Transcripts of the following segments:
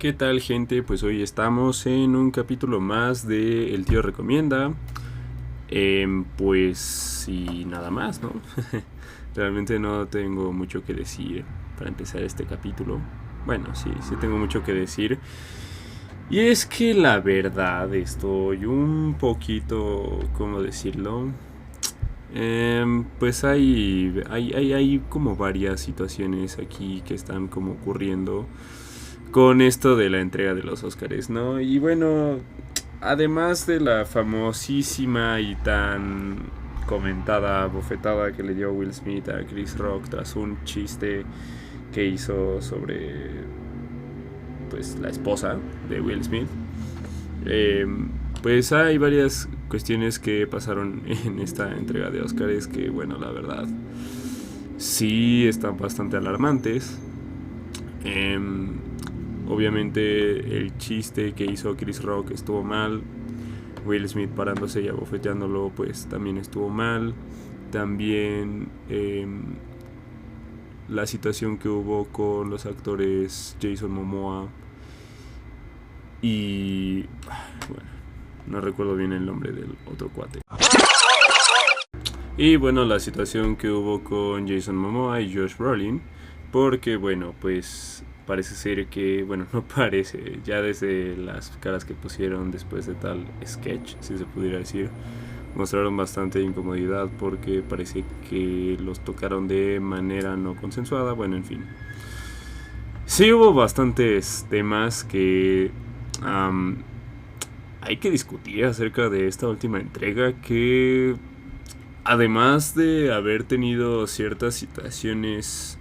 ¿Qué tal, gente? Pues hoy estamos en un capítulo más de El Tío Recomienda. Pues y nada más, ¿no? Realmente no tengo mucho que decir para empezar este capítulo. Bueno, sí tengo mucho que decir. Y es que la verdad estoy un poquito, ¿cómo decirlo? Pues hay como varias situaciones aquí que están como ocurriendo con esto de la entrega de los Óscares, ¿no? Y bueno, además de la famosísima y tan comentada bofetada que le dio Will Smith a Chris Rock tras un chiste que hizo sobre pues la esposa de Will Smith, eh, pues hay varias cuestiones que pasaron en esta entrega de Óscares que, bueno, la verdad sí están bastante alarmantes. Eh, Obviamente el chiste que hizo Chris Rock estuvo mal. Will Smith parándose y abofeteándolo pues también estuvo mal. También la situación que hubo con los actores Jason Momoa y... bueno, no recuerdo bien el nombre del otro cuate. Y bueno, la situación que hubo con Jason Momoa y Josh Brolin, porque bueno, pues parece ser que, bueno, no parece, ya desde las caras que pusieron después de tal sketch, si se pudiera decir, mostraron bastante incomodidad porque parece que los tocaron de manera no consensuada, bueno, en fin. Sí hubo bastantes temas que hay que discutir acerca de esta última entrega que además de haber tenido ciertas situaciones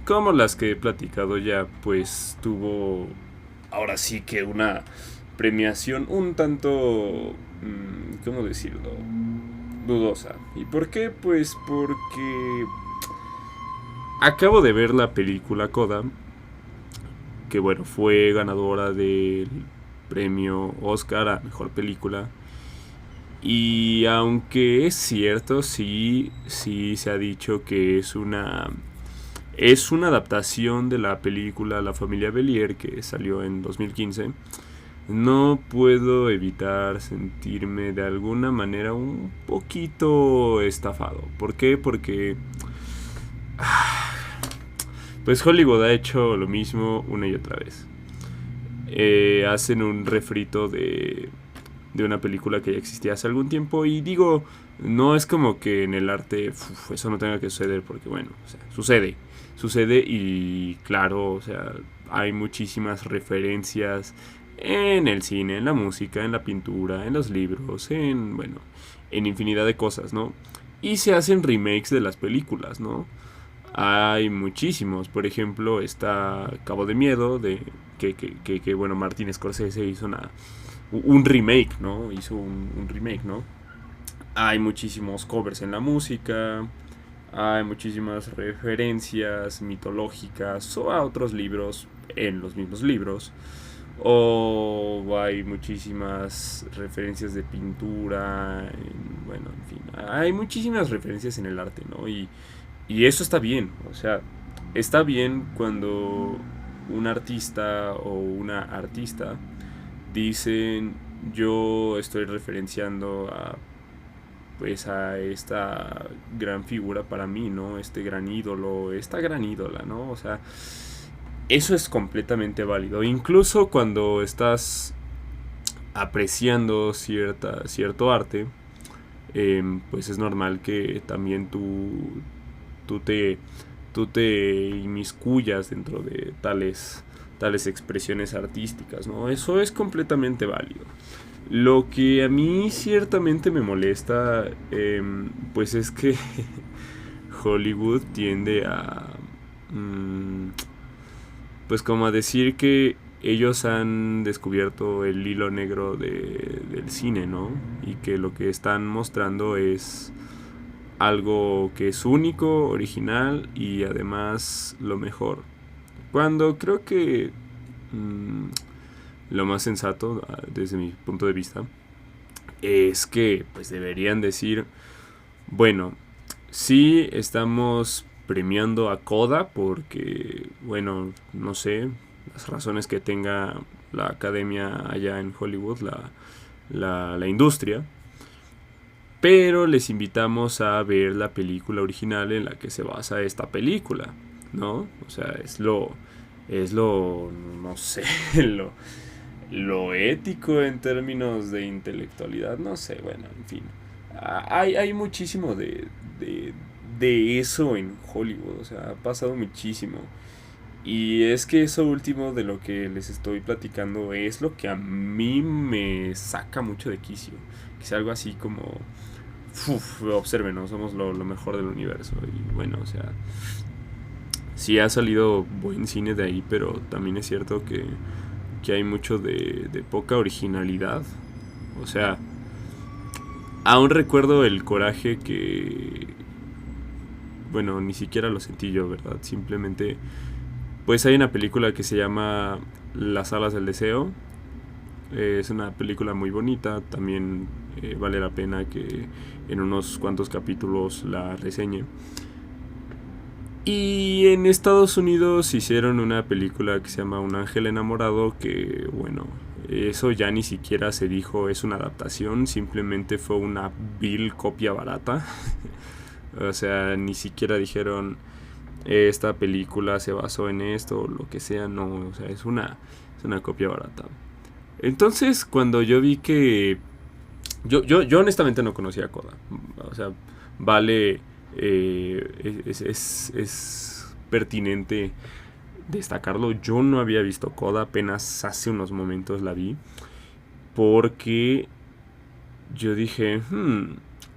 como las que he platicado ya, pues tuvo ahora sí que una premiación un tanto, ¿cómo decirlo? Dudosa. ¿Y por qué? Pues porque acabo de ver la película Coda, que bueno, fue ganadora del premio Oscar a Mejor Película. Y aunque es cierto, sí se ha dicho que es una adaptación de la película La familia Belier que salió en 2015. No puedo evitar sentirme de alguna manera un poquito estafado. ¿Por qué? Porque pues Hollywood ha hecho lo mismo una y otra vez. Hacen un refrito de una película que ya existía hace algún tiempo y digo, no es como que en el arte eso no tenga que suceder porque bueno, o sea, sucede y claro, o sea, hay muchísimas referencias en el cine, en la música, en la pintura, en los libros, en bueno, en infinidad de cosas, ¿no? Y se hacen remakes de las películas, ¿no? Hay muchísimos, por ejemplo, está Cabo de Miedo, que bueno, Martin Scorsese hizo un remake, ¿no? Hizo un remake, ¿no? Hay muchísimos covers en la música, hay muchísimas referencias mitológicas o a otros libros en los mismos libros. O hay muchísimas referencias de pintura, bueno, en fin, hay muchísimas referencias en el arte, ¿no? Y eso está bien, o sea, está bien cuando un artista o una artista dicen yo estoy referenciando a pues a esta gran figura para mí, ¿no? Este gran ídolo, esta gran ídola, ¿no? O sea, eso es completamente válido. Incluso cuando estás apreciando cierto arte, pues es normal que también tú te, tú te inmiscuyas dentro de tales expresiones artísticas, ¿no? Eso es completamente válido. Lo que a mí ciertamente me molesta, pues es que Hollywood tiende a, pues como a decir que ellos han descubierto el hilo negro del cine, ¿no? Y que lo que están mostrando es algo que es único, original y además lo mejor. Cuando creo que lo más sensato, desde mi punto de vista, es que pues deberían decir, bueno, sí estamos premiando a Coda porque, bueno, no sé, las razones que tenga la academia allá en Hollywood, la industria. Pero les invitamos a ver la película original en la que se basa esta película, ¿no? O sea, no sé, lo ético en términos de intelectualidad, no sé, bueno, en fin. Hay muchísimo de eso en Hollywood, o sea, ha pasado muchísimo. Y es que eso último de lo que les estoy platicando es lo que a mí me saca mucho de quicio. Que es algo así como... Uf, observen, ¿no? Somos lo mejor del universo. Y bueno, o sea... Sí ha salido buen cine de ahí, pero también es cierto que hay mucho de poca originalidad. O sea, aún recuerdo el coraje que... Bueno, ni siquiera lo sentí yo, ¿verdad? Simplemente... Pues hay una película que se llama Las alas del deseo. Es una película muy bonita. También vale la pena que en unos cuantos capítulos la reseñe. Y en Estados Unidos hicieron una película que se llama Un ángel enamorado, que bueno, eso ya ni siquiera se dijo es una adaptación, simplemente fue una vil copia barata. O sea, ni siquiera dijeron esta película se basó en esto o lo que sea, no, o sea, es una copia barata. Entonces, cuando yo vi que... Yo honestamente no conocía a Coda. O sea, vale... es pertinente destacarlo. Yo no había visto Coda, apenas hace unos momentos la vi. Porque yo dije,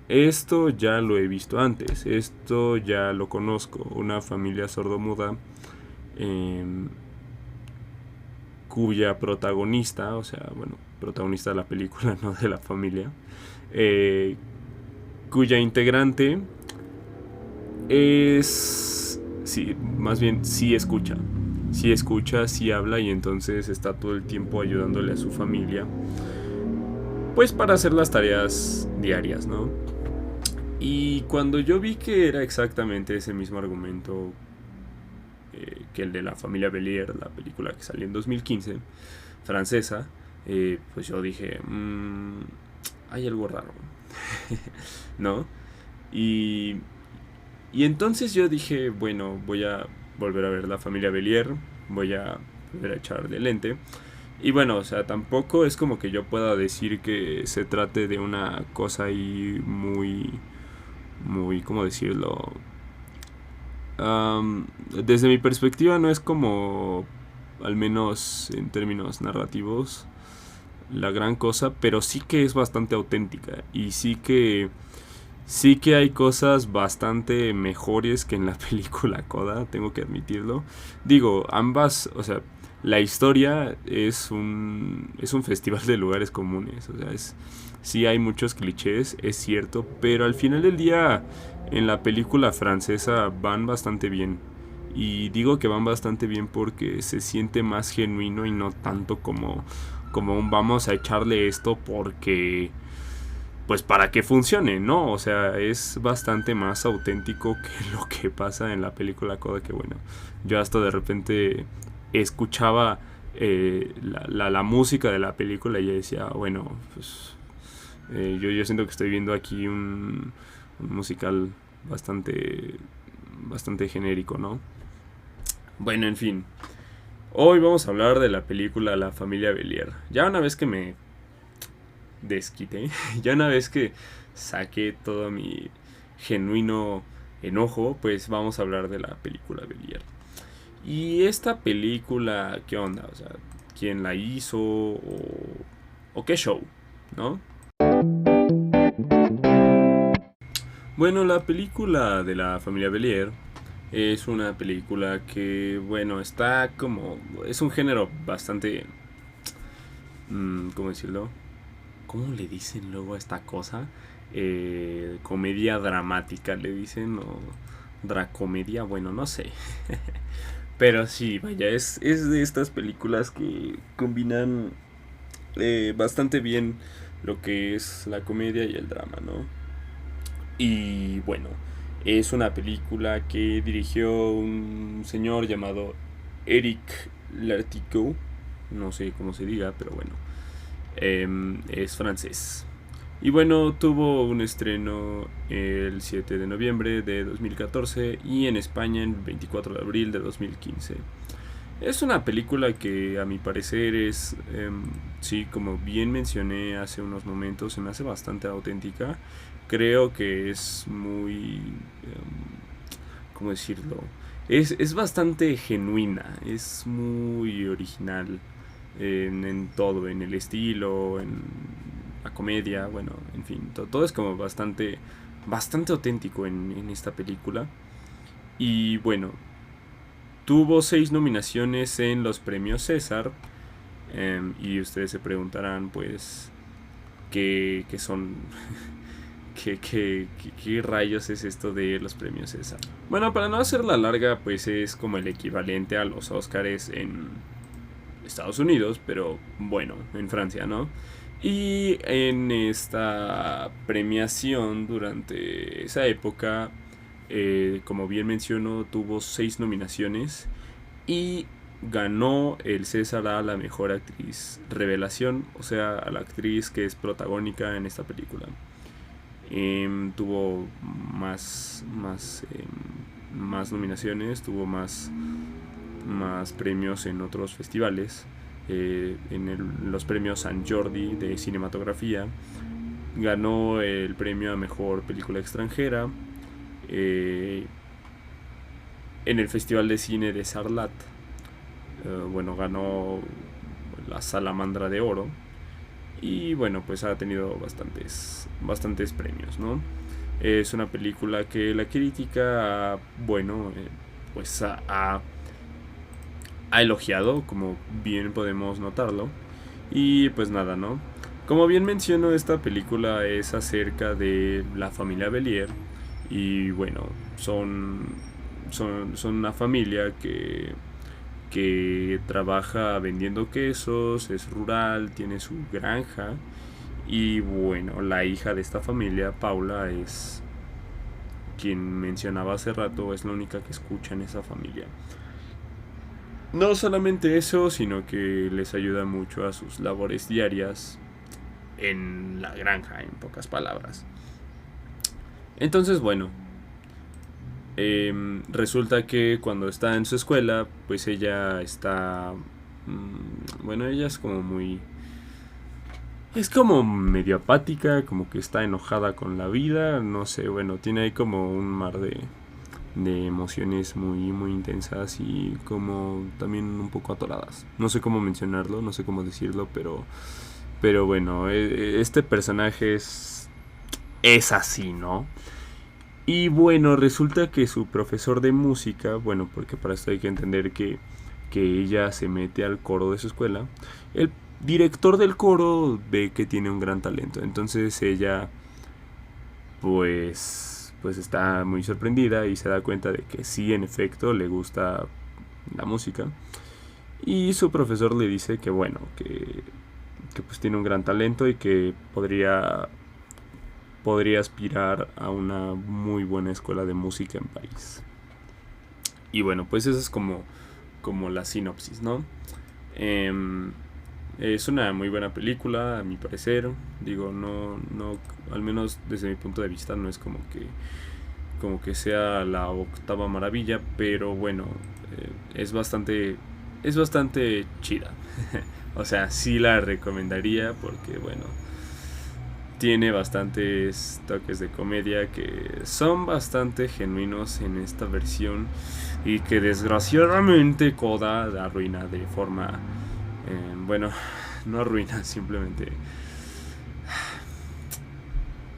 esto ya lo he visto antes, esto ya lo conozco. Una familia sordomuda cuya protagonista, o sea, bueno, protagonista de la película, no de la familia, cuya integrante es... Sí, más bien sí escucha. Sí escucha, sí habla y entonces está todo el tiempo ayudándole a su familia. Pues para hacer las tareas diarias, ¿no? Y cuando yo vi que era exactamente ese mismo argumento que el de la familia Bélier, la película que salió en 2015, francesa, pues yo dije, hay algo raro, ¿no? Y, y entonces yo dije, bueno, voy a volver a ver la familia Bélier, voy a volver a echar de lente. Y bueno, o sea, tampoco es como que yo pueda decir que se trate de una cosa ahí muy, ¿cómo decirlo? Desde mi perspectiva no es como, al menos en términos narrativos, la gran cosa, pero sí que es bastante auténtica y sí que hay cosas bastante mejores que en la película Coda, tengo que admitirlo. Digo, ambas, o sea, la historia es un festival de lugares comunes, o sea, sí hay muchos clichés, es cierto, pero al final del día en la película francesa van bastante bien. Y digo que van bastante bien porque se siente más genuino y no tanto como un vamos a echarle esto porque pues para que funcione, ¿no? O sea, es bastante más auténtico que lo que pasa en la película Coda, que bueno, yo hasta de repente escuchaba la música de la película y yo decía, bueno, pues yo siento que estoy viendo aquí un musical bastante genérico, ¿no? Bueno, en fin. Hoy vamos a hablar de la película La familia Bélier. Ya una vez que me desquité, ya una vez que saqué todo mi genuino enojo, pues vamos a hablar de la película Bélier. Y esta película, ¿qué onda? O sea, ¿quién la hizo? ¿O qué show? ¿No? Bueno, la película de la familia Bélier es una película que, bueno, está como... Es un género bastante... ¿cómo decirlo? ¿Cómo le dicen luego a esta cosa? Comedia dramática le dicen, o dracomedia, bueno, no sé. Pero sí, vaya, es de estas películas que combinan bastante bien lo que es la comedia y el drama, ¿no? Y bueno, es una película que dirigió un señor llamado Eric L'Artigo, no sé cómo se diga, pero bueno, es francés. Y bueno, tuvo un estreno el 7 de noviembre de 2014 y en España el 24 de abril de 2015. Es una película que a mi parecer es, sí, como bien mencioné hace unos momentos, se me hace bastante auténtica. Creo que es muy, ¿cómo decirlo? Es bastante genuina, es muy original en todo, en el estilo, en la comedia, bueno, en fin, todo es como bastante auténtico en esta película. Y bueno, tuvo 6 nominaciones en los premios César. Y ustedes se preguntarán, pues, qué son, qué rayos es esto de los premios César. Bueno, para no hacerla larga, pues es como el equivalente a los Óscares en Estados Unidos, pero bueno, en Francia, ¿no? Y en esta premiación durante esa época, como bien menciono, tuvo 6 nominaciones y ganó el César a la mejor actriz revelación, o sea, a la actriz que es protagónica en esta película. Tuvo más nominaciones, tuvo más premios en otros festivales. Los premios San Jordi de cinematografía, ganó el premio a mejor película extranjera. En el Festival de Cine de Sarlat, bueno, ganó la Salamandra de Oro. Y bueno, pues ha tenido bastantes premios, ¿no? Es una película que la crítica, bueno, pues ha elogiado, como bien podemos notarlo. Y pues nada, ¿no? Como bien menciono, esta película es acerca de la familia Bellier. Y bueno, son una familia que trabaja vendiendo quesos, es rural, tiene su granja. Y bueno, la hija de esta familia, Paula, es quien mencionaba hace rato, es la única que escucha en esa familia. No solamente eso, sino que les ayuda mucho a sus labores diarias en la granja, en pocas palabras. Entonces, bueno, resulta que cuando está en su escuela, pues ella está... bueno, ella es como muy... Es como medio apática, como que está enojada con la vida, no sé, bueno, tiene ahí como un mar de emociones muy intensas y como también un poco atoradas. No sé cómo mencionarlo, no sé cómo decirlo, pero bueno, este personaje es así, ¿no? Y bueno, resulta que su profesor de música, bueno, porque para esto hay que entender que ella se mete al coro de su escuela, el director del coro ve que tiene un gran talento, entonces ella pues está muy sorprendida y se da cuenta de que sí, en efecto, le gusta la música. Y su profesor le dice que bueno, que pues tiene un gran talento y que podría aspirar a una muy buena escuela de música en París. Y bueno, pues eso es como la sinopsis, ¿no? Es una muy buena película, a mi parecer. Digo, no, al menos desde mi punto de vista, no es como que sea la octava maravilla, pero bueno, es bastante chida. O sea, sí la recomendaría porque, bueno, tiene bastantes toques de comedia que son bastante genuinos en esta versión y que desgraciadamente Coda arruina de forma, bueno, no arruina, simplemente,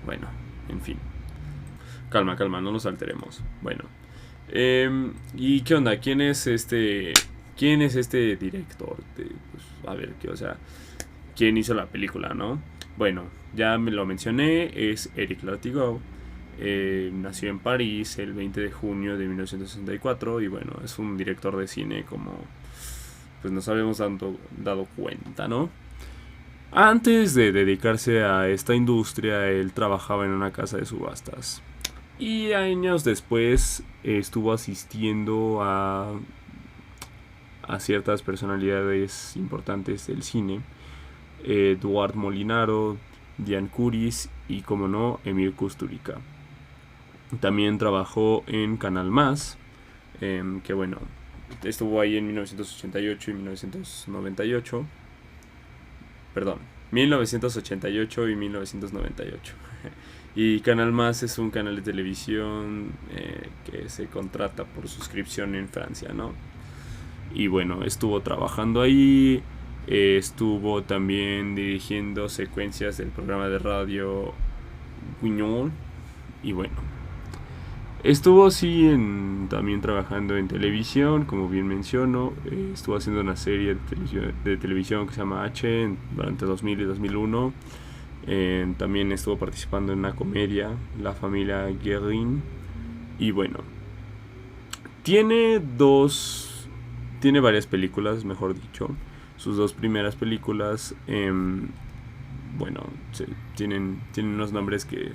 bueno, en fin. Calma, no nos alteremos. Bueno, ¿y qué onda? ¿Quién es este director? Pues, a ver, o sea, ¿quién hizo la película, no? Bueno, ya me lo mencioné, es Eric Lartigot. Nació en París el 20 de junio de 1964 y bueno, es un director de cine como pues nos habíamos dado cuenta, ¿no? Antes de dedicarse a esta industria, él trabajaba en una casa de subastas. Y años después estuvo asistiendo a a ciertas personalidades importantes del cine. Eduard Molinaro, Diane Curis y, como no, Emil Kusturica. También trabajó en Canal Más, que bueno, estuvo ahí en 1988 y 1998. Perdón, 1988 y 1998. Y Canal Más es un canal de televisión que se contrata por suscripción en Francia, ¿no? Y bueno, estuvo trabajando ahí, estuvo también dirigiendo secuencias del programa de radio Guignol. Y bueno, estuvo así también trabajando en televisión, como bien menciono. Estuvo haciendo una serie de televisión que se llama H durante 2000 y 2001. También estuvo participando en una comedia, La familia Guérin. Y bueno, tiene varias películas, mejor dicho. Sus dos primeras películas, bueno, tienen unos nombres que,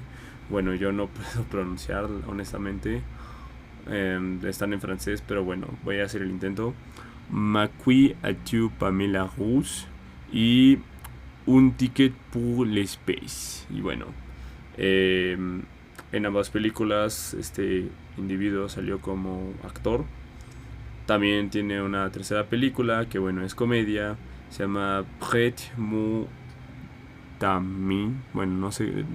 bueno, yo no puedo pronunciar, honestamente. Están en francés, pero bueno, voy a hacer el intento. Macui Adieu Pamela Rousse y Un ticket pour l'espace. Y bueno, en ambas películas este individuo salió como actor. También tiene una tercera película que, bueno, es comedia. Se llama Prête mon Tamin. Bueno, no sé,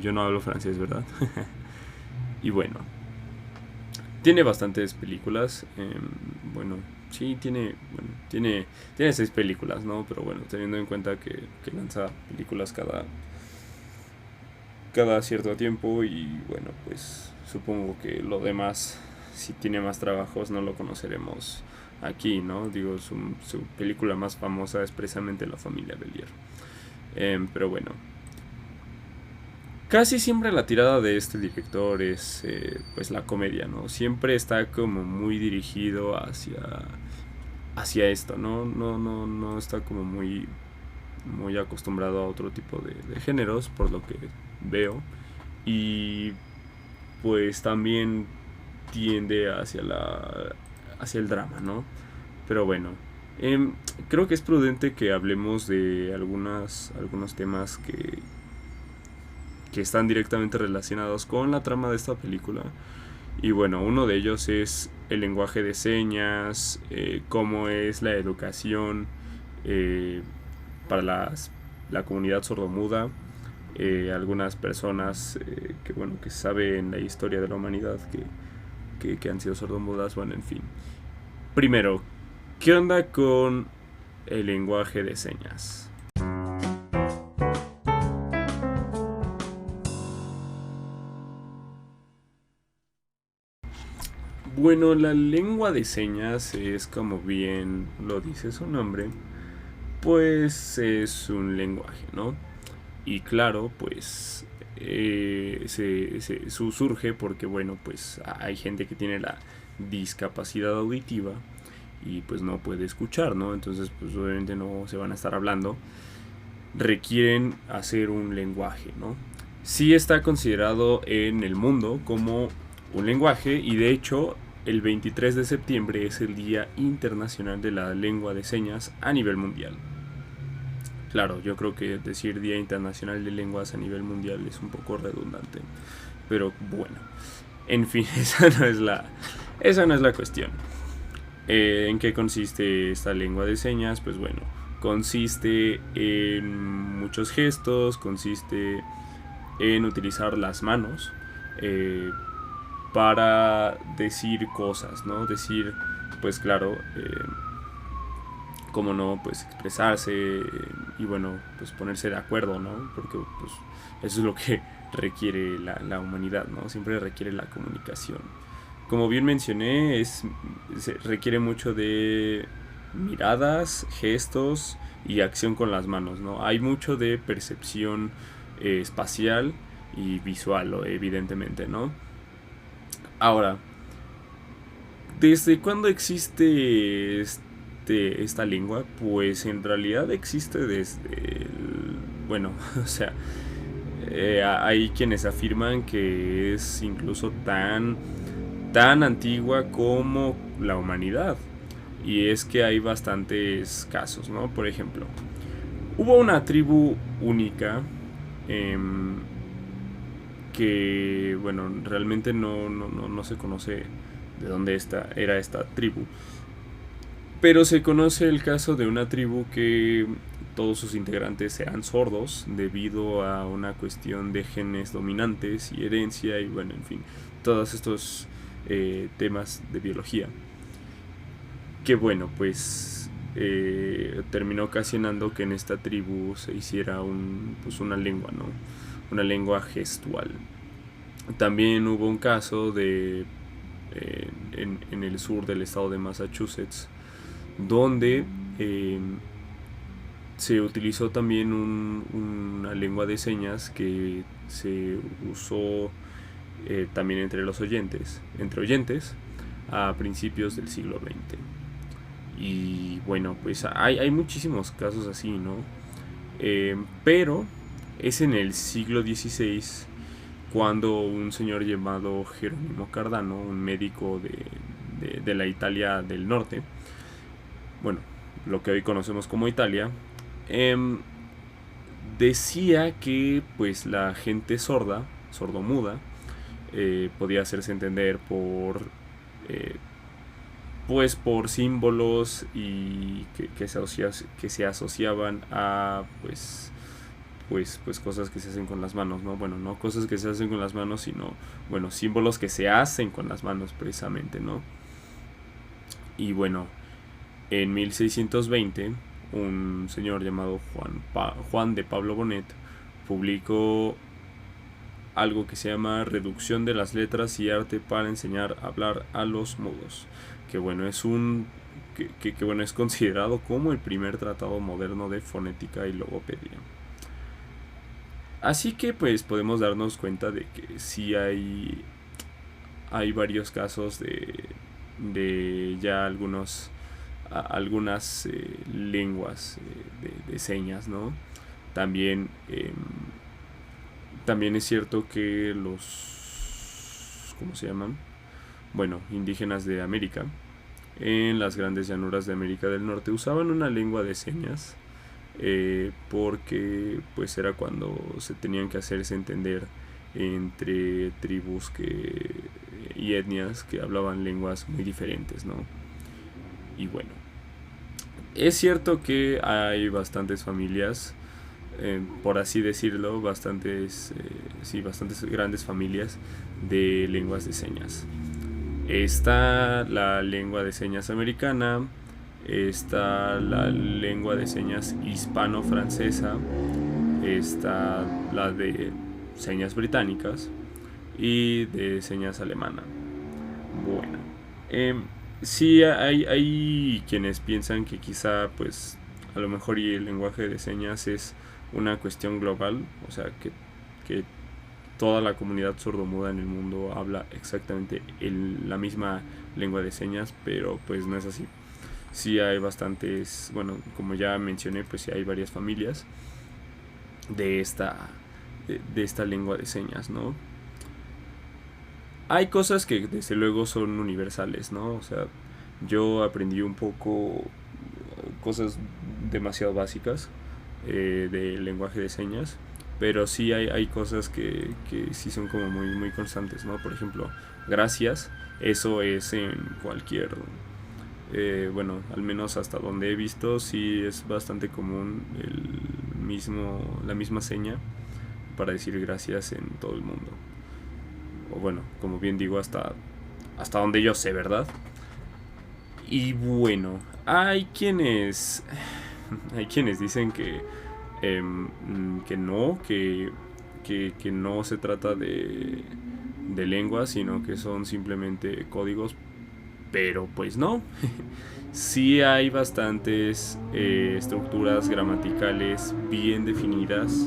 yo no hablo francés, ¿verdad? Y bueno, tiene bastantes películas. Bueno, sí, tiene 6 películas, ¿no? Pero bueno, teniendo en cuenta que lanza películas cada cierto tiempo. Y bueno, pues supongo que lo demás, si tiene más trabajos, no lo conoceremos aquí, ¿no? Digo, su película más famosa es precisamente La familia Bélier. Pero bueno, casi siempre la tirada de este director es pues la comedia, ¿no? Siempre está como muy dirigido hacia esto, ¿no? No está como muy acostumbrado a otro tipo de géneros, por lo que veo. Y pues también tiende hacia el drama, ¿no? Pero bueno, creo que es prudente que hablemos de algunos temas que están directamente relacionados con la trama de esta película. Y bueno, uno de ellos es el lenguaje de señas, cómo es la educación para la comunidad sordomuda. Algunas personas que saben la historia de la humanidad que han sido sordomudas. Bueno, en fin. Primero, ¿qué onda con el lenguaje de señas? Bueno, la lengua de señas es, como bien lo dice su nombre, pues es un lenguaje, ¿no? Y claro, pues surge porque, bueno, pues hay gente que tiene la discapacidad auditiva y pues no puede escuchar, ¿no? Entonces, pues obviamente no se van a estar hablando. Requieren hacer un lenguaje, ¿no? Sí está considerado en el mundo como un lenguaje, y de hecho el 23 de septiembre es el Día Internacional de la Lengua de Señas a nivel mundial. Claro, yo creo que decir Día Internacional de Lenguas a nivel mundial es un poco redundante, pero bueno, en fin, esa no es la cuestión. ¿En qué consiste esta lengua de señas? Pues bueno, consiste en muchos gestos, consiste en utilizar las manos para decir cosas, ¿no? Decir, pues claro, cómo no, pues expresarse y bueno, pues ponerse de acuerdo, ¿no? Porque pues eso es lo que requiere la humanidad, ¿no? Siempre requiere la comunicación. Como bien mencioné, requiere mucho de miradas, gestos y acción con las manos, ¿no? Hay mucho de percepción espacial y visual, evidentemente, ¿no? Ahora, ¿desde cuándo existe esta lengua? Pues en realidad existe bueno, o sea, hay quienes afirman que es incluso tan antigua como la humanidad. Y es que hay bastantes casos, ¿no? Por ejemplo, hubo una tribu única em, que, bueno, realmente no se conoce de dónde era esta tribu. Pero se conoce el caso de una tribu que todos sus integrantes eran sordos debido a una cuestión de genes dominantes y herencia y bueno, en fin, todos estos temas de biología. Que bueno, pues terminó ocasionando que en esta tribu se hiciera pues una lengua, ¿no? Una lengua gestual. También hubo un caso en el sur del estado de Massachusetts donde se utilizó también una lengua de señas que se usó también entre oyentes a principios del siglo XX. Y bueno, pues hay muchísimos casos así, ¿no? Pero es en el siglo XVI cuando un señor llamado Jerónimo Cardano, un médico de la Italia del norte, bueno, lo que hoy conocemos como Italia, decía que pues la gente sordomuda, podía hacerse entender eh, por símbolos y que se asociaban a pues cosas que se hacen con las manos, ¿no? Bueno, no cosas que se hacen con las manos, sino, bueno, símbolos que se hacen con las manos precisamente, ¿no? Y bueno, en 1620, un señor llamado Juan de Pablo Bonet publicó algo que se llama Reducción de las letras y arte para enseñar a hablar a los mudos, que bueno, bueno, es considerado como el primer tratado moderno de fonética y logopedia. Así que pues podemos darnos cuenta de que sí hay varios casos de ya algunas lenguas de señas, ¿no? También, también es cierto que ¿cómo se llaman? Bueno, indígenas de América, en las grandes llanuras de América del Norte, usaban una lengua de señas porque pues era cuando se tenían que hacerse entender entre tribus y etnias que hablaban lenguas muy diferentes, ¿no? Y bueno, es cierto que hay bastantes familias, por así decirlo, bastantes grandes familias de lenguas de señas. Está la lengua de señas americana, está la lengua de señas hispano-francesa, está la de señas británicas y de señas alemana. Bueno, sí hay quienes piensan que quizá pues a lo mejor y el lenguaje de señas es una cuestión global, o sea que toda la comunidad sordomuda en el mundo habla exactamente la misma lengua de señas, pero pues no es así. Sí hay bastantes, bueno, como ya mencioné, pues sí hay varias familias de de esta lengua de señas, ¿no? Hay cosas que desde luego son universales, ¿no? O sea, yo aprendí un poco cosas demasiado básicas del lenguaje de señas, pero sí hay cosas que sí son como muy constantes, ¿no? Por ejemplo, gracias, eso es en cualquier, bueno, al menos hasta donde he visto, sí es bastante común la misma seña para decir gracias en todo el mundo. O bueno, como bien digo, hasta donde yo sé, ¿verdad? Y bueno, hay quienes dicen que no, que no se trata de lenguas, sino que son simplemente códigos, pero pues no. Sí hay bastantes estructuras gramaticales bien definidas,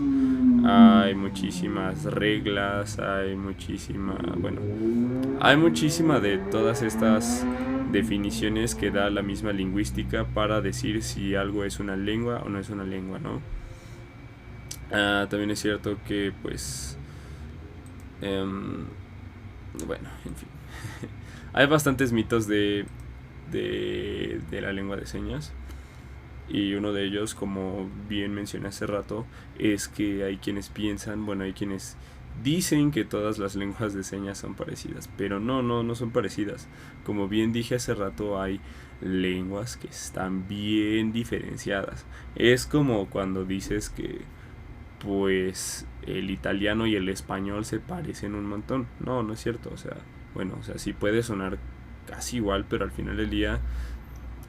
hay muchísimas reglas, hay muchísima de todas estas definiciones que da la misma lingüística para decir si algo es una lengua o no es una lengua, ¿no? También es cierto que pues bueno, en fin. Hay bastantes mitos de la lengua de señas. Y uno de ellos, como bien mencioné hace rato, es que hay quienes piensan, bueno, hay quienes dicen que todas las lenguas de señas son parecidas, pero no son parecidas. Como bien dije hace rato, hay lenguas que están bien diferenciadas. Es como cuando dices que pues el italiano y el español se parecen un montón. No es cierto, o sea, bueno, o sea, sí puede sonar casi igual, pero al final del día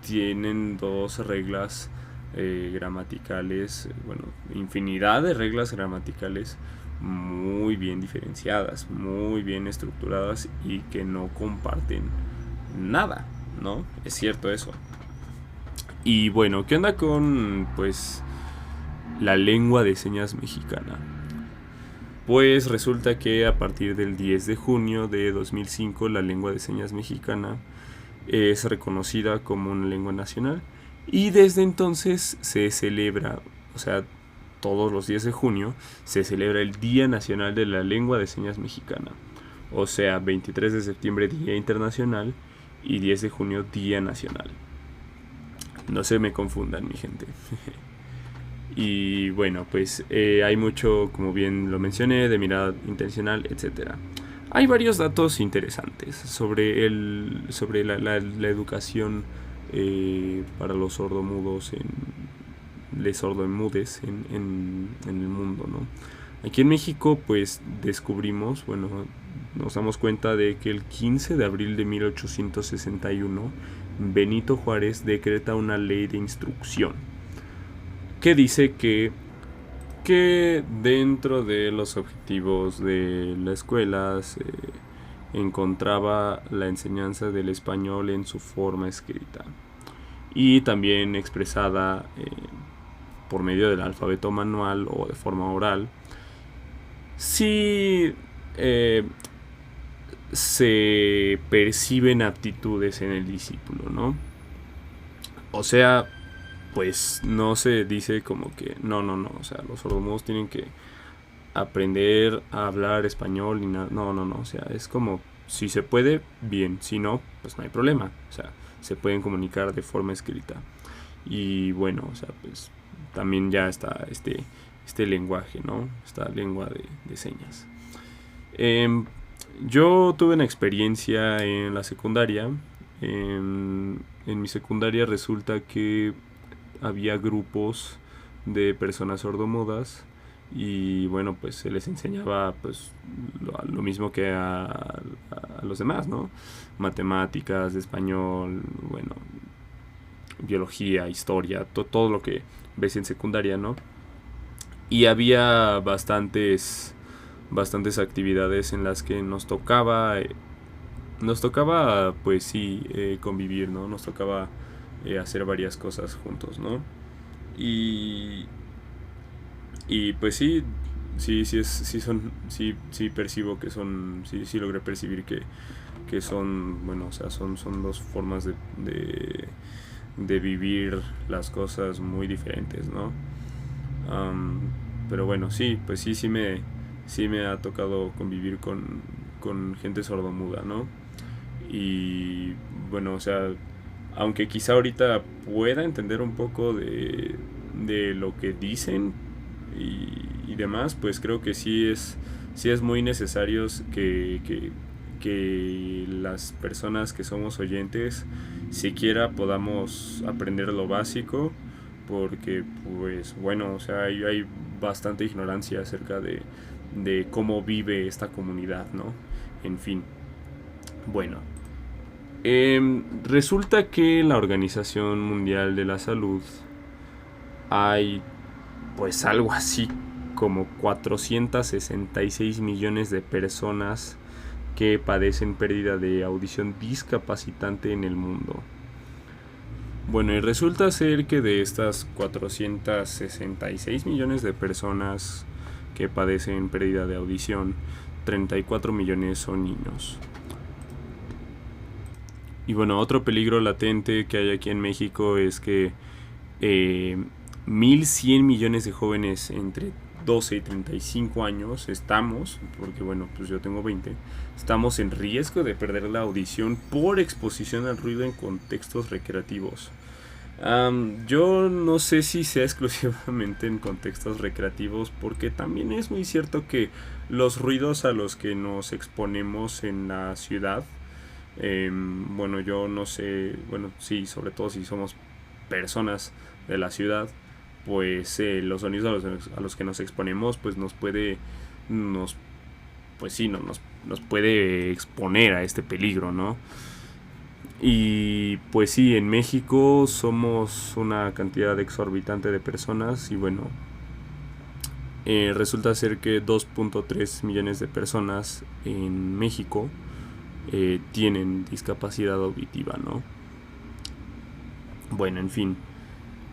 tienen dos reglas gramaticales, bueno, infinidad de reglas gramaticales muy bien diferenciadas, muy bien estructuradas y que no comparten nada, ¿no? Es cierto eso. Y bueno, ¿qué onda con, pues, la lengua de señas mexicana? Pues resulta que a partir del 10 de junio de 2005 la lengua de señas mexicana es reconocida como una lengua nacional y desde entonces se celebra, o sea, todos los 10 de junio se celebra el Día Nacional de la Lengua de Señas Mexicana. O sea, 23 de septiembre Día Internacional y 10 de junio Día Nacional. No se me confundan, mi gente. Y bueno, pues hay mucho, como bien lo mencioné, de mirada intencional, etcétera. Hay varios datos interesantes sobre la educación para los sordomudos les sordomudes en el mundo, ¿no? Aquí en México, pues descubrimos, bueno, nos damos cuenta de que el 15 de abril de 1861 Benito Juárez decreta una ley de instrucción que dice que dentro de los objetivos de la escuela se encontraba la enseñanza del español en su forma escrita y también expresada por medio del alfabeto manual o de forma oral. Si se perciben aptitudes en el discípulo, ¿no? O sea, pues no se dice como que no, o sea, los sordomudos tienen que aprender a hablar español y no, o sea, es como si se puede, bien, si no, pues no hay problema, o sea, se pueden comunicar de forma escrita. Y bueno, o sea, pues también ya está este lenguaje, ¿no? Esta lengua de señas. Yo tuve una experiencia en la secundaria. En mi secundaria resulta que había grupos de personas sordomudas y bueno, pues se les enseñaba pues lo mismo que a los demás, ¿no? Matemáticas, español, bueno, biología, historia, todo lo que ves en secundaria, ¿no? Y había bastantes actividades en las que nos tocaba pues sí, convivir, ¿no? Nos tocaba hacer varias cosas juntos, ¿no? Y pues sí percibo que son, sí logré percibir que son, bueno, o sea, son dos formas de vivir las cosas muy diferentes, ¿no? Pero bueno, sí, pues sí me ha tocado convivir con gente sordomuda, ¿no? Y bueno, o sea, aunque quizá ahorita pueda entender un poco de lo que dicen y demás, pues creo que sí es muy necesario que las personas que somos oyentes siquiera podamos aprender lo básico, porque pues bueno, o sea, hay bastante ignorancia acerca de cómo vive esta comunidad, ¿no? En fin, bueno, resulta que en la Organización Mundial de la Salud hay pues algo así como 466 millones de personas que padecen pérdida de audición discapacitante en el mundo. Bueno, y resulta ser que de estas 466 millones de personas que padecen pérdida de audición, 34 millones son niños. Y bueno, otro peligro latente que hay aquí en México es que 1.100 millones de jóvenes entre 12 y 35 años estamos, porque bueno, pues yo tengo 20, estamos en riesgo de perder la audición por exposición al ruido en contextos recreativos. Yo no sé si sea exclusivamente en contextos recreativos, porque también es muy cierto que los ruidos a los que nos exponemos en la ciudad, bueno, yo no sé, bueno, sí, sobre todo si somos personas de la ciudad, pues los sonidos a los que nos exponemos, pues nos, pues sí, no, nos puede exponer a este peligro, ¿no? Y pues sí, en México somos una cantidad exorbitante de personas y bueno, resulta ser que 2.3 millones de personas en México tienen discapacidad auditiva, ¿no? Bueno, en fin,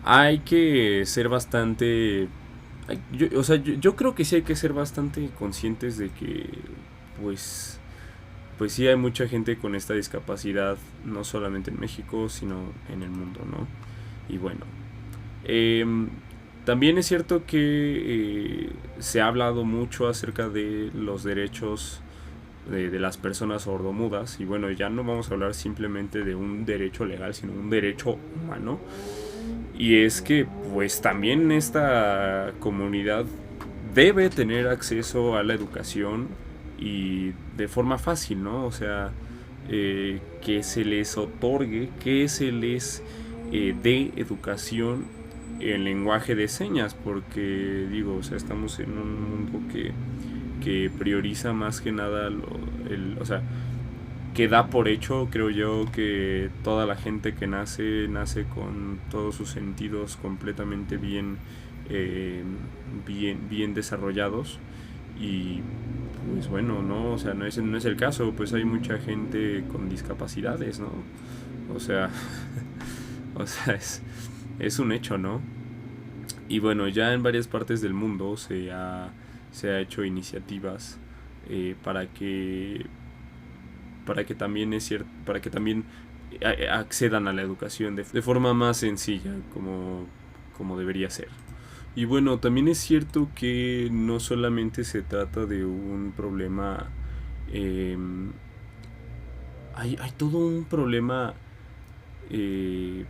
hay que ser bastante... yo creo que sí hay que ser bastante conscientes de que, pues, pues sí hay mucha gente con esta discapacidad, no solamente en México, sino en el mundo, ¿no? Y bueno, em, también es cierto que se ha hablado mucho acerca de los derechos de las personas sordomudas, y bueno, ya no vamos a hablar simplemente de un derecho legal, sino un derecho humano. Y es que pues también esta comunidad debe tener acceso a la educación y de forma fácil, ¿no? O sea, que se les otorgue, que se les dé educación en lenguaje de señas, porque digo, o sea, estamos en un mundo que prioriza más que nada o sea, que da por hecho, creo yo, que toda la gente que nace con todos sus sentidos completamente bien desarrollados. Y pues bueno, no, o sea, no es el caso, pues hay mucha gente con discapacidades, ¿no? O sea, o sea, es un hecho, ¿no? Y bueno, ya en varias partes del mundo se ha hecho iniciativas para también es cierto, para que también accedan a la educación de forma más sencilla, como debería ser. Y bueno, también es cierto que no solamente se trata de un problema, eh, hay todo un problema, eh,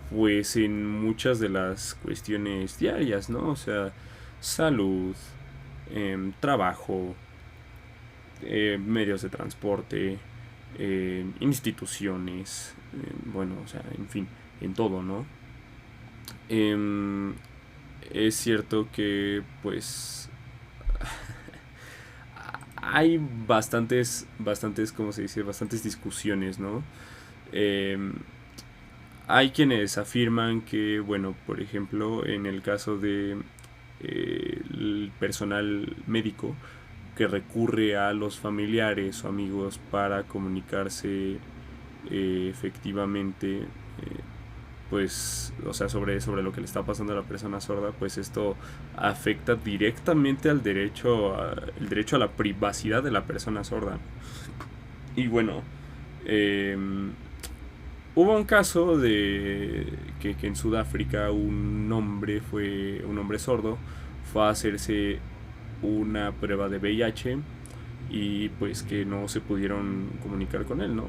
pues en muchas de las cuestiones diarias, ¿no? O sea, salud, trabajo, medios de transporte, instituciones, bueno, o sea, en fin, en todo, ¿no? Em, es cierto que, pues, hay ¿cómo se dice? Bastantes discusiones, ¿no? Em, hay quienes afirman que, bueno, por ejemplo, en el caso de el personal médico, que recurre a los familiares o amigos para comunicarse efectivamente, pues, o sea, sobre lo que le está pasando a la persona sorda, pues esto afecta directamente el derecho a la privacidad de la persona sorda. Y bueno, eh, hubo un caso de que en Sudáfrica un hombre sordo, fue a hacerse una prueba de VIH y pues que no se pudieron comunicar con él, ¿no?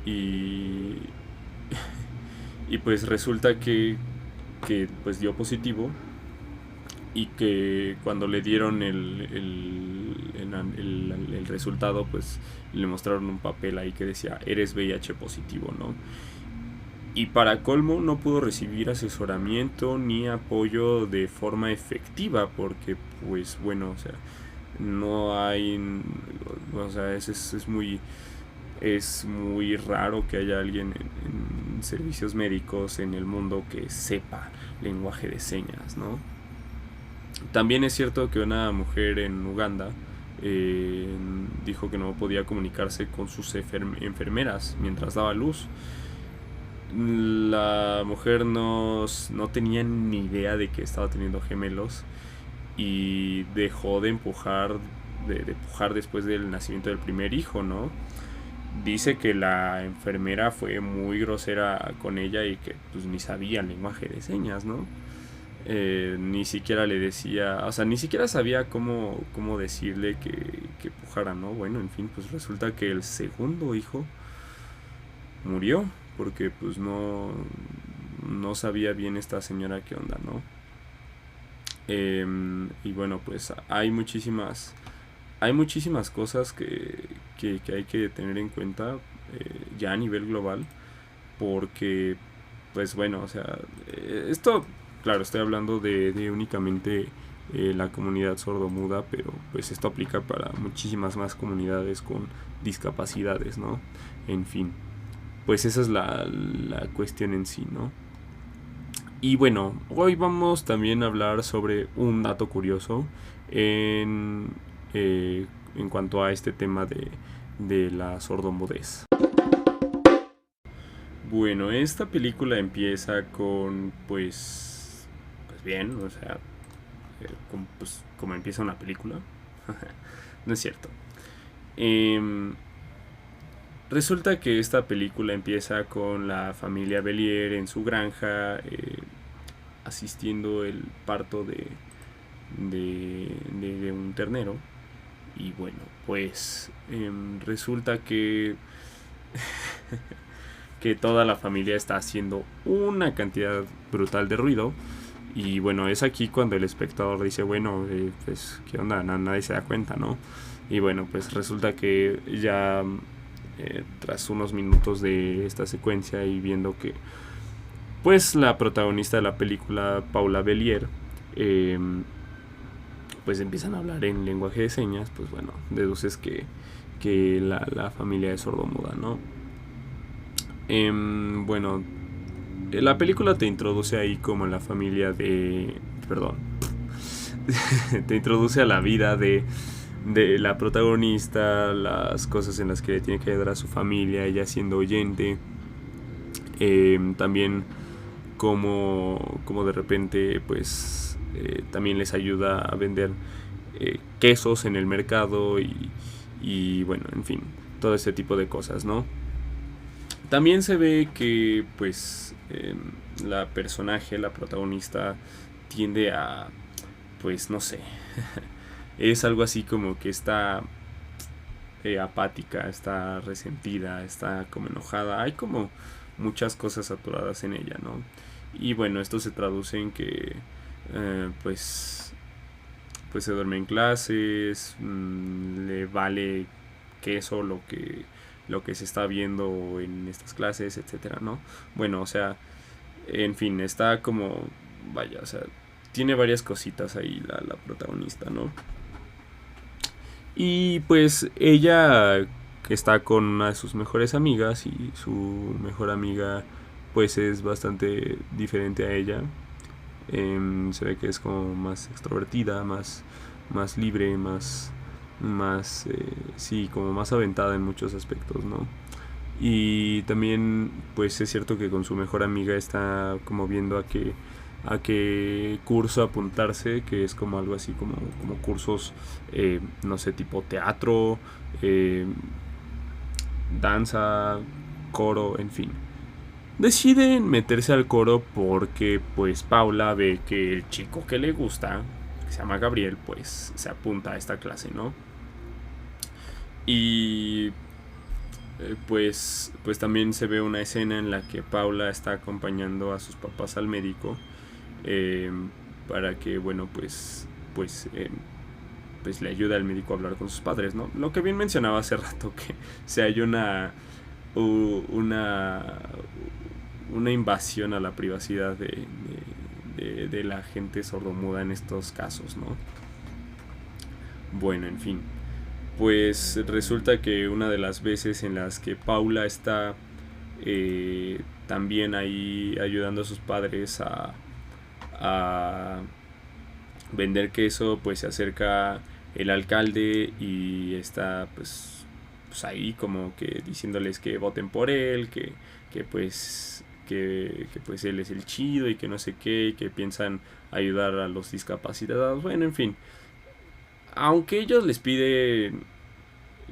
Y, y pues resulta que pues dio positivo y que cuando le dieron el resultado, pues le mostraron un papel ahí que decía eres VIH positivo, ¿no? Y para colmo no pudo recibir asesoramiento ni apoyo de forma efectiva porque pues bueno, o sea, no hay, o sea, es muy raro que haya alguien en servicios médicos en el mundo que sepa lenguaje de señas, ¿no? También es cierto que una mujer en Uganda eh, dijo que no podía comunicarse con sus enfermeras mientras daba luz. La mujer no tenía ni idea de que estaba teniendo gemelos y dejó de empujar después del nacimiento del primer hijo, ¿no? dice que la enfermera fue muy grosera con ella y que pues ni sabía el lenguaje de señas, ¿no? Ni siquiera le decía, o sea, ni siquiera sabía cómo decirle que pujara, ¿no? Bueno, en fin, pues resulta que el segundo hijo murió porque pues no sabía bien esta señora qué onda, ¿no? Y bueno, pues hay muchísimas cosas que hay que tener en cuenta ya a nivel global, porque, pues bueno, o sea, esto, claro, estoy hablando de únicamente la comunidad sordomuda, pero pues esto aplica para muchísimas más comunidades con discapacidades, ¿no? En fin, pues esa es la cuestión en sí, ¿no? Y bueno, hoy vamos también a hablar sobre un dato curioso en, en cuanto a este tema de la sordomudez. Bueno, esta película empieza con, pues bien, o sea, pues, como empieza una película. No es cierto. Em, Resulta que esta película empieza con la familia Bellier en su granja, asistiendo el parto de un ternero. Y bueno, pues resulta que toda la familia está haciendo una cantidad brutal de ruido. Y bueno, es aquí cuando el espectador dice, bueno, pues, ¿qué onda? Nadie se da cuenta, ¿no? Y bueno, pues resulta que ya tras unos minutos de esta secuencia y viendo que, pues, la protagonista de la película, Paula Bellier, eh, pues empiezan a hablar en lenguaje de señas, pues bueno, deduces que la familia es sordomuda, ¿no? Bueno, la película te introduce ahí como en la familia de... Perdón. Te introduce a la vida de la protagonista, las cosas en las que le tiene que ayudar a su familia, ella siendo oyente. También como de repente pues también les ayuda a vender quesos en el mercado y bueno, en fin, todo ese tipo de cosas, ¿no? También se ve que pues la personaje, la protagonista tiende a, pues no sé, es algo así como que está apática, está resentida, está como enojada, hay como muchas cosas saturadas en ella, ¿no? Y bueno, esto se traduce en que pues se duerme en clases, le vale queso lo que se está viendo en estas clases, etcétera, ¿no? Bueno, o sea, en fin, está como, vaya, o sea, tiene varias cositas ahí la protagonista, ¿no? Y pues ella está con una de sus mejores amigas y su mejor amiga pues es bastante diferente a ella. Se ve que es como más extrovertida, más libre, sí, como más aventada en muchos aspectos, ¿no? Y también pues es cierto que con su mejor amiga está como viendo a qué curso apuntarse, que es como algo así como cursos, no sé, tipo teatro, eh, danza, coro, en fin. Deciden meterse al coro porque pues Paula ve que el chico que le gusta, que se llama Gabriel, pues se apunta a esta clase, ¿no? Y pues también se ve una escena en la que Paula está acompañando a sus papás al médico, eh, para que, bueno, pues le ayuda al médico a hablar con sus padres, ¿no? Lo que bien mencionaba hace rato, que si hay una, una invasión a la privacidad de la gente sordomuda en estos casos, ¿no? Bueno, en fin. Pues resulta que una de las veces en las que Paula está también ahí ayudando a sus padres a vender queso, pues se acerca el alcalde y está pues ahí como que diciéndoles que voten por él, que pues él es el chido y que no sé qué, y que piensan ayudar a los discapacitados. Bueno, en fin, aunque ellos les piden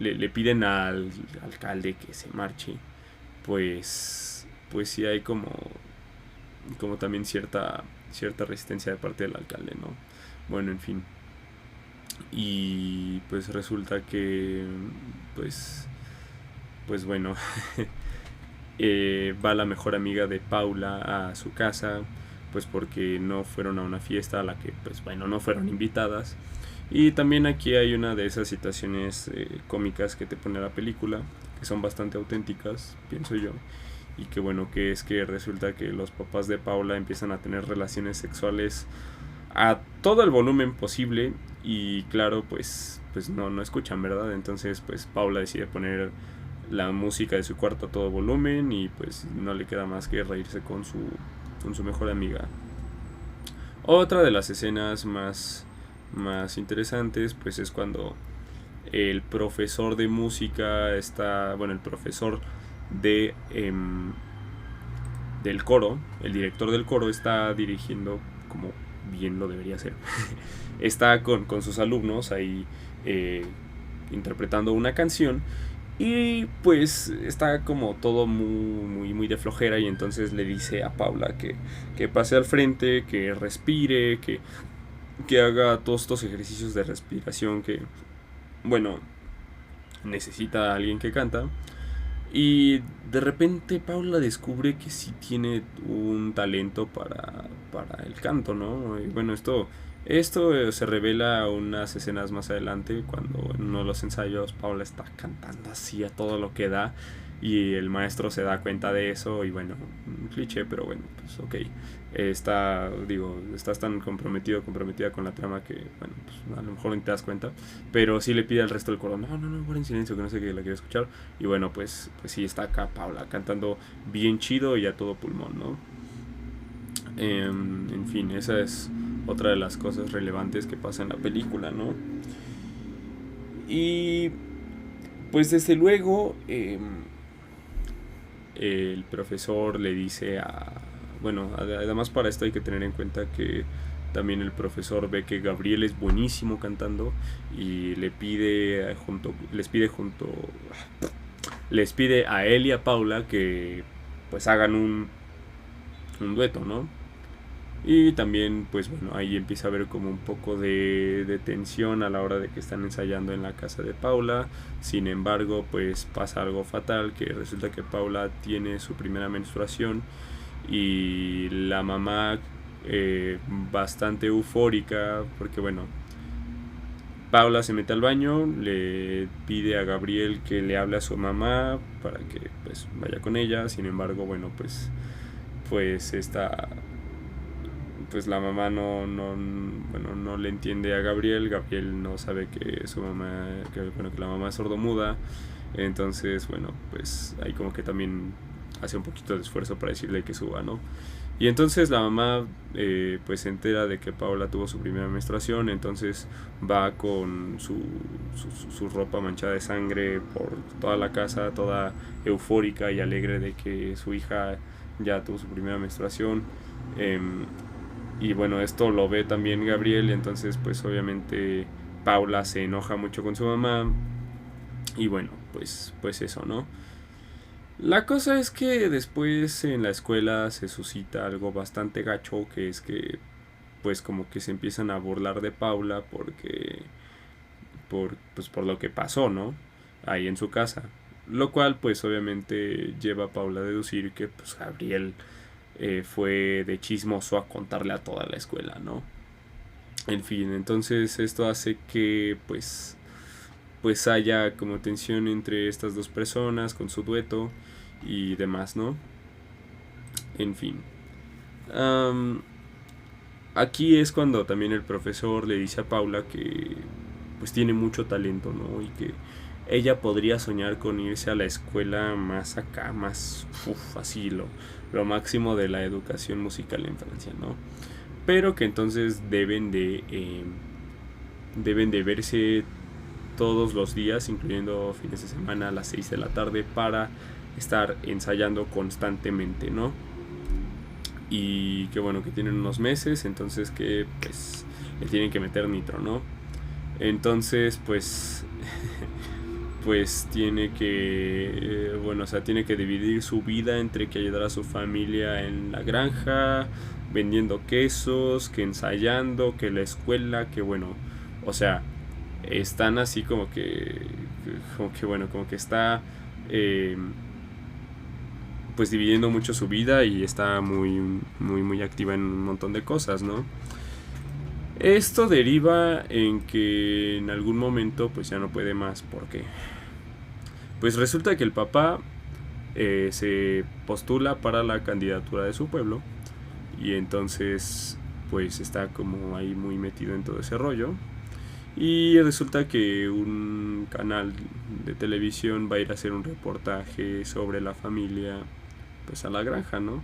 le piden al alcalde que se marche, pues sí hay como también cierta resistencia de parte del alcalde, ¿no? Bueno, en fin. Y pues resulta que, pues, bueno, va la mejor amiga de Paula a su casa, pues porque no fueron a una fiesta a la que, pues bueno, no fueron invitadas. Y también aquí hay una de esas situaciones cómicas que te pone la película, que son bastante auténticas, pienso yo. Y que bueno, que es que resulta que los papás de Paula empiezan a tener relaciones sexuales a todo el volumen posible y claro, pues no escuchan, ¿verdad? Entonces pues Paula decide poner la música de su cuarto a todo volumen y pues no le queda más que reírse con su mejor amiga. Otra de las escenas más interesantes pues es cuando el profesor de música está, bueno, el profesor de del coro, el director del coro está dirigiendo como bien lo debería hacer. Está con sus alumnos ahí interpretando una canción y pues está como todo muy de flojera y entonces le dice a Paula que pase al frente, que respire, que haga todos estos ejercicios de respiración que, bueno, necesita a alguien que canta. Y de repente Paula descubre que sí tiene un talento para el canto, ¿no? Y bueno, esto se revela unas escenas más adelante, cuando en uno de los ensayos Paula está cantando así a todo lo que da y el maestro se da cuenta de eso y bueno, un cliché, pero bueno, pues ok. Estás tan comprometida con la trama que, bueno, pues a lo mejor no te das cuenta, pero sí le pide al resto del coro, no, guarden silencio, que no sé qué la quiero escuchar. Y bueno, pues sí está acá Paula cantando bien chido y a todo pulmón, ¿no? En fin, esa es otra de las cosas relevantes que pasa en la película, ¿no? Y pues desde luego el profesor le dice bueno, además para esto hay que tener en cuenta que también el profesor ve que Gabriel es buenísimo cantando y les pide a él y a Paula que pues hagan un dueto, ¿no? Y también pues bueno, ahí empieza a haber como un poco de tensión a la hora de que están ensayando en la casa de Paula. Sin embargo, pues pasa algo fatal, que resulta que Paula tiene su primera menstruación y la mamá bastante eufórica porque bueno, Paula se mete al baño, le pide a Gabriel que le hable a su mamá para que pues vaya con ella. Sin embargo, bueno, pues pues la mamá no le entiende a Gabriel no sabe que su mamá, que la mamá es sordomuda. Entonces, bueno, pues ahí como que también hace un poquito de esfuerzo para decirle que suba, ¿no? Y entonces la mamá pues se entera de que Paula tuvo su primera menstruación, entonces va con su ropa manchada de sangre por toda la casa, toda eufórica y alegre de que su hija ya tuvo su primera menstruación. Y bueno, esto lo ve también Gabriel, entonces pues obviamente Paula se enoja mucho con su mamá. Y bueno, pues eso, ¿no? La cosa es que después en la escuela se suscita algo bastante gacho, que es que pues como que se empiezan a burlar de Paula por lo que pasó, ¿no? Ahí en su casa. Lo cual pues obviamente lleva a Paula a deducir que pues Gabriel fue de chismoso a contarle a toda la escuela, ¿no? En fin, entonces esto hace que pues haya como tensión entre estas dos personas con su dueto y demás, ¿no? En fin. Aquí es cuando también el profesor le dice a Paula que pues tiene mucho talento, ¿no? Y que ella podría soñar con irse a la escuela más acá, más así lo máximo de la educación musical en Francia, ¿no? Pero que entonces deben de verse todos los días, incluyendo fines de semana a las 6 de la tarde, para estar ensayando constantemente, ¿no? Y que bueno, que tienen unos meses, entonces que pues le tienen que meter nitro, ¿no? Entonces pues pues tiene que, bueno, o sea, tiene que dividir su vida entre que ayudar a su familia en la granja, vendiendo quesos, que ensayando, que la escuela, que bueno, o sea, están así bueno, como que está, eh, pues dividiendo mucho su vida y está muy activa en un montón de cosas, ¿no? Esto deriva en que en algún momento pues ya no puede más, porque pues resulta que el papá se postula para la candidatura de su pueblo y entonces pues está como ahí muy metido en todo ese rollo y resulta que un canal de televisión va a ir a hacer un reportaje sobre la familia pues a la granja, ¿no?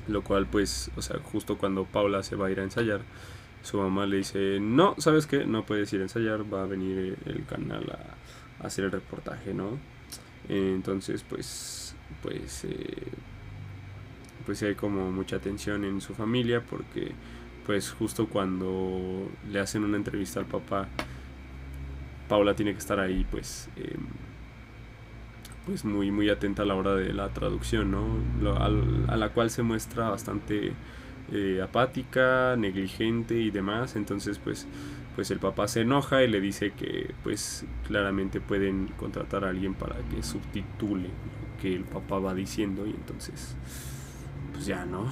Lo cual pues, o sea, justo cuando Paula se va a ir a ensayar, su mamá le dice, no, ¿sabes qué? No puedes ir a ensayar, va a venir el canal a hacer el reportaje, ¿no? Entonces, pues hay como mucha tensión en su familia porque, pues justo cuando le hacen una entrevista al papá, Paula tiene que estar ahí, pues muy atenta a la hora de la traducción, ¿no? A la cual se muestra bastante apática, negligente y demás. Entonces, pues el papá se enoja y le dice que, pues claramente pueden contratar a alguien para que subtitule lo que el papá va diciendo y entonces, pues ya, ¿no?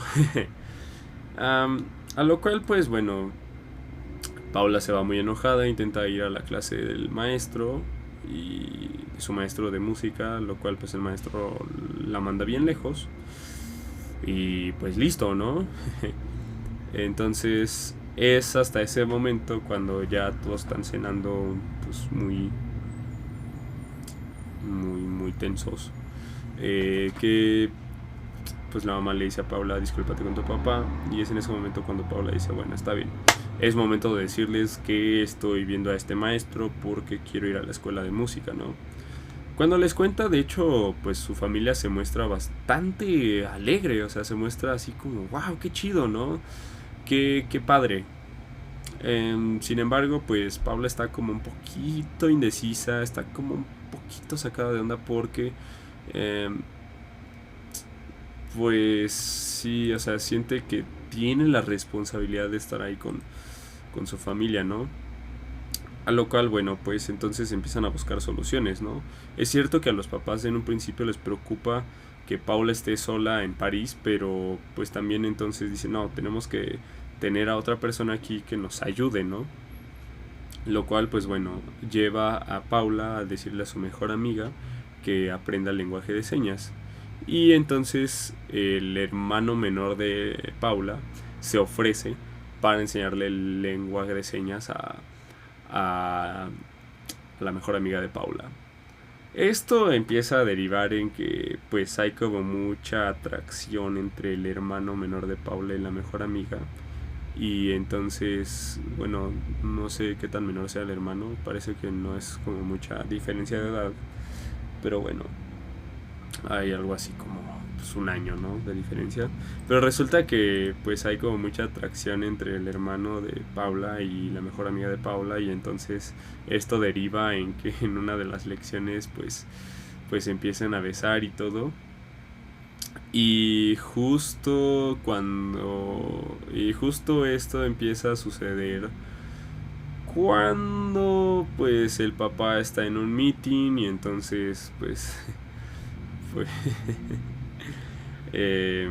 A lo cual, pues bueno, Paula se va muy enojada, intenta ir a la clase del maestro y su maestro de música, lo cual pues el maestro la manda bien lejos y pues listo, ¿no? Entonces es hasta ese momento cuando ya todos están cenando pues muy tensos, que pues la mamá le dice a Paula, discúlpate con tu papá, y es en ese momento cuando Paula dice, bueno, está bien, es momento de decirles que estoy viendo a este maestro porque quiero ir a la escuela de música, ¿no? Cuando les cuenta, de hecho, pues su familia se muestra bastante alegre, o sea, se muestra así como, wow, qué chido, ¿no? Qué padre. Sin embargo, pues Paula está como un poquito indecisa, está como un poquito sacada de onda porque, eh, pues sí, o sea, siente que tiene la responsabilidad de estar ahí con su familia, ¿no? A lo cual, bueno, pues entonces empiezan a buscar soluciones, ¿no? Es cierto que a los papás en un principio les preocupa que Paula esté sola en París, pero pues también entonces dicen, no, tenemos que tener a otra persona aquí que nos ayude, ¿no? Lo cual, pues bueno, lleva a Paula a decirle a su mejor amiga que aprenda el lenguaje de señas. Y entonces el hermano menor de Paula se ofrece para enseñarle el lenguaje de señas a la mejor amiga de Paula. Esto empieza a derivar en que pues hay como mucha atracción entre el hermano menor de Paula y la mejor amiga. Y entonces, bueno, no sé qué tan menor sea el hermano, parece que no es como mucha diferencia de edad, pero bueno, hay algo así como pues, un año, ¿no? De diferencia. Pero resulta que pues hay como mucha atracción entre el hermano de Paula y la mejor amiga de Paula y entonces esto deriva en que en una de las lecciones pues empiezan a besar y todo. Y justo esto empieza a suceder cuando pues el papá está en un meeting y entonces pues fue eh,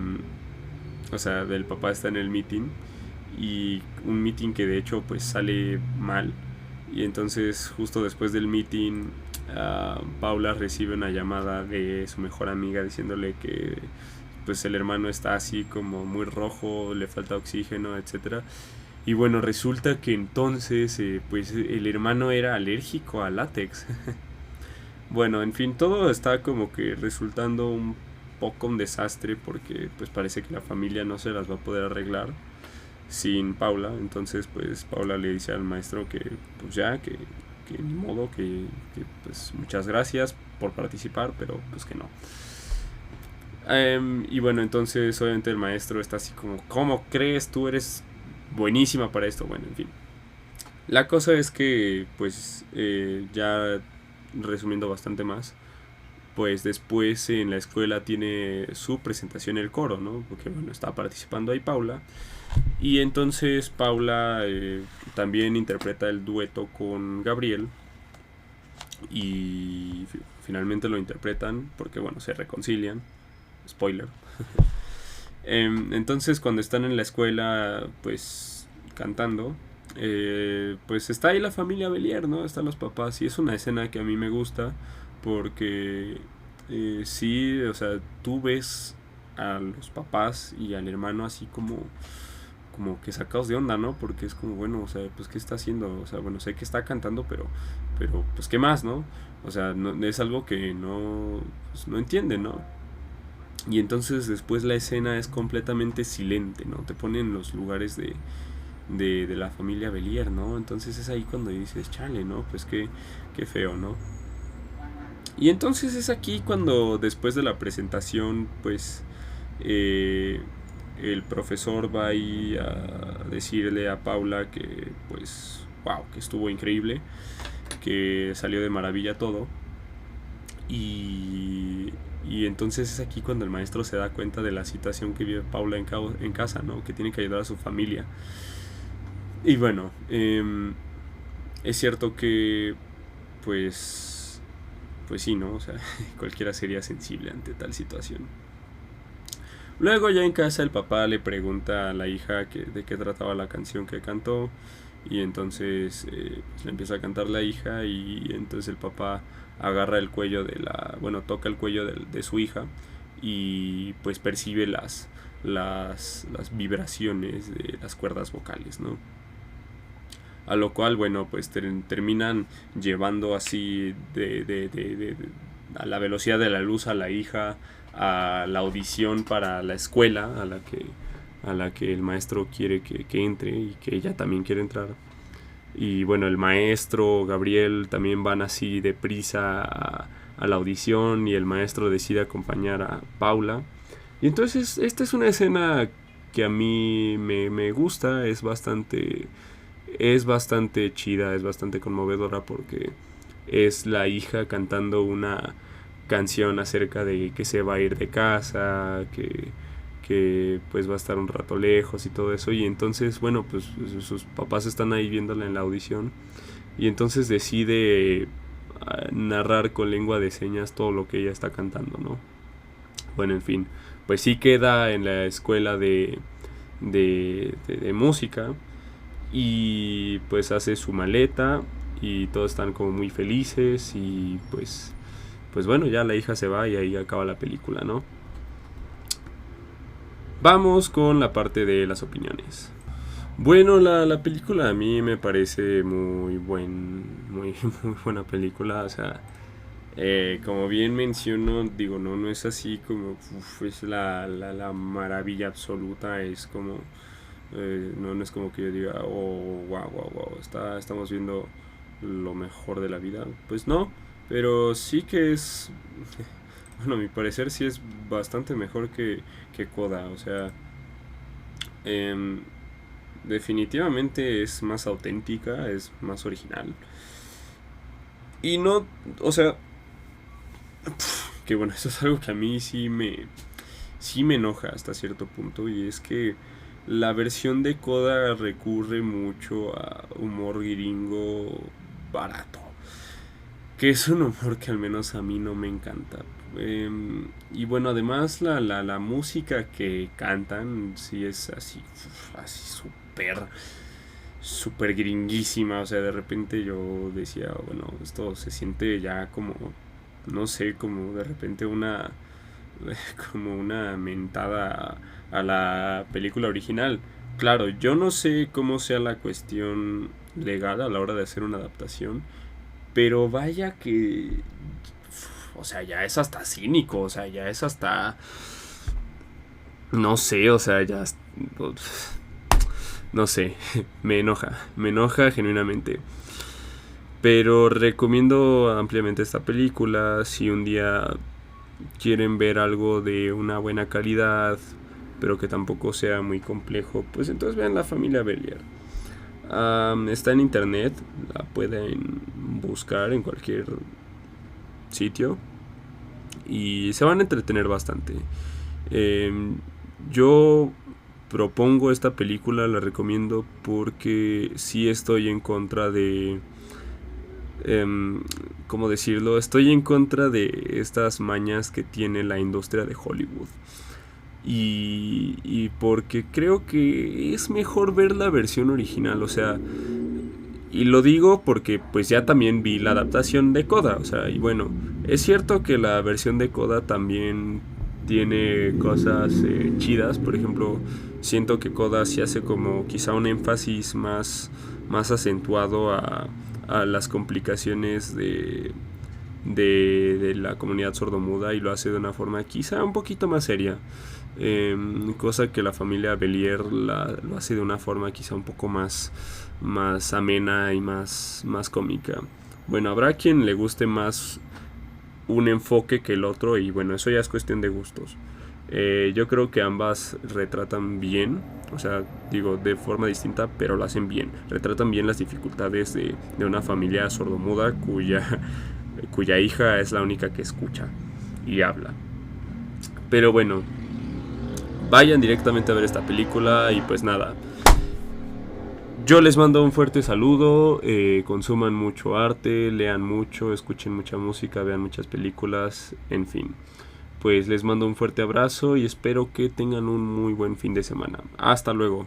o sea, el papá está en el meeting y un meeting que de hecho pues sale mal y entonces justo después del meeting Paula recibe una llamada de su mejor amiga diciéndole que pues el hermano está así como muy rojo, le falta oxígeno, etcétera. Y bueno, resulta que entonces pues el hermano era alérgico a látex. Bueno, en fin, todo está como que resultando un poco un desastre porque pues parece que la familia no se las va a poder arreglar sin Paula. Entonces pues Paula le dice al maestro que pues ya, que ni modo, que pues muchas gracias por participar, pero pues que no. Y bueno, entonces obviamente el maestro está así como, ¿cómo crees? Tú eres buenísima para esto. Bueno, en fin. La cosa es que pues ya resumiendo bastante más, pues después en la escuela tiene su presentación el coro, ¿no? Porque bueno, está participando ahí Paula. Y entonces Paula también interpreta el dueto con Gabriel. Y finalmente lo interpretan porque bueno, se reconcilian. Spoiler. Entonces cuando están en la escuela pues cantando, pues está ahí la familia Belier, ¿no? Están los papás y es una escena que a mí me gusta porque sí, o sea, tú ves a los papás y al hermano así como que sacados de onda, ¿no? Porque es como, bueno, o sea, pues ¿qué está haciendo? O sea, bueno, sé que está cantando, pero pues ¿qué más, no? O sea, no, es algo que no, pues, no entiende, ¿no? Y entonces después la escena es completamente silente, ¿no? Te ponen en los lugares de la familia Belier, ¿no? Entonces es ahí cuando dices, chale, ¿no? Pues qué feo, ¿no? Y entonces es aquí cuando después de la presentación, pues el profesor va ahí a decirle a Paula que, pues, wow, que estuvo increíble, que salió de maravilla todo. Y entonces es aquí cuando el maestro se da cuenta de la situación que vive Paula en casa, ¿no? Que tiene que ayudar a su familia. Y bueno, es cierto que, pues sí, ¿no? O sea, cualquiera sería sensible ante tal situación. Luego ya en casa el papá le pregunta a la hija de qué trataba la canción que cantó. Y entonces pues le empieza a cantar la hija y entonces el papá agarra el cuello bueno, toca el cuello de su hija y pues percibe las vibraciones de las cuerdas vocales, ¿no? A lo cual, bueno, pues terminan llevando así a la velocidad de la luz a la hija a la audición para la escuela a la que el maestro quiere que entre y que ella también quiere entrar. Y bueno, el maestro, Gabriel, también van así deprisa a la audición y el maestro decide acompañar a Paula. Y entonces esta es una escena que a mí me gusta, es bastante chida, es bastante conmovedora porque es la hija cantando una canción acerca de que se va a ir de casa, que pues va a estar un rato lejos y todo eso. Y entonces, bueno, pues sus papás están ahí viéndola en la audición y entonces decide narrar con lengua de señas todo lo que ella está cantando, ¿no? Bueno, en fin, pues sí queda en la escuela de música y pues hace su maleta y todos están como muy felices y pues bueno, ya la hija se va y ahí acaba la película, ¿no? Vamos con la parte de las opiniones. Bueno, la película a mí me parece muy buena película, o sea, como bien menciono, digo, no es así como, es la maravilla absoluta, es como, no es como que yo diga, oh, wow, estamos viendo lo mejor de la vida, pues no, pero sí que es, bueno, a mi parecer sí es bastante mejor que Coda, o sea, definitivamente es más auténtica, es más original. Y no, o sea, que bueno, eso es algo que a mí sí me enoja hasta cierto punto, y es que la versión de Coda recurre mucho a humor gringo barato, que es un humor que al menos a mí no me encanta. Y bueno, además la música que cantan sí es así súper gringuísima. O sea, de repente yo decía, bueno, esto se siente ya como, no sé, como de repente como una mentada a la película original. Claro, yo no sé cómo sea la cuestión legal a la hora de hacer una adaptación, pero vaya que, o sea, ya es hasta cínico, o sea, ya es hasta, no sé, o sea, ya, no sé, me enoja genuinamente. Pero recomiendo ampliamente esta película si un día quieren ver algo de una buena calidad, pero que tampoco sea muy complejo, pues entonces vean La Familia Belier. Está en internet, la pueden buscar en cualquier sitio y se van a entretener bastante. Yo propongo esta película, la recomiendo porque sí estoy en contra de... ¿cómo decirlo? Estoy en contra de estas mañas que tiene la industria de Hollywood. Y porque creo que es mejor ver la versión original, o sea, y lo digo porque pues ya también vi la adaptación de Coda, o sea, y bueno, es cierto que la versión de Coda también tiene cosas chidas, por ejemplo, siento que Coda sí hace como quizá un énfasis más acentuado a las complicaciones de la comunidad sordomuda y lo hace de una forma quizá un poquito más seria. Cosa que la familia Belier lo hace de una forma quizá un poco más amena y más cómica. Bueno, habrá quien le guste más un enfoque que el otro y bueno, eso ya es cuestión de gustos. Yo creo que ambas retratan bien, o sea, digo de forma distinta, pero lo hacen bien. Retratan bien las dificultades de una familia sordomuda cuya hija es la única que escucha y habla. Pero bueno, vayan directamente a ver esta película y pues nada. Yo les mando un fuerte saludo, consuman mucho arte, lean mucho, escuchen mucha música, vean muchas películas, en fin. Pues les mando un fuerte abrazo y espero que tengan un muy buen fin de semana. Hasta luego.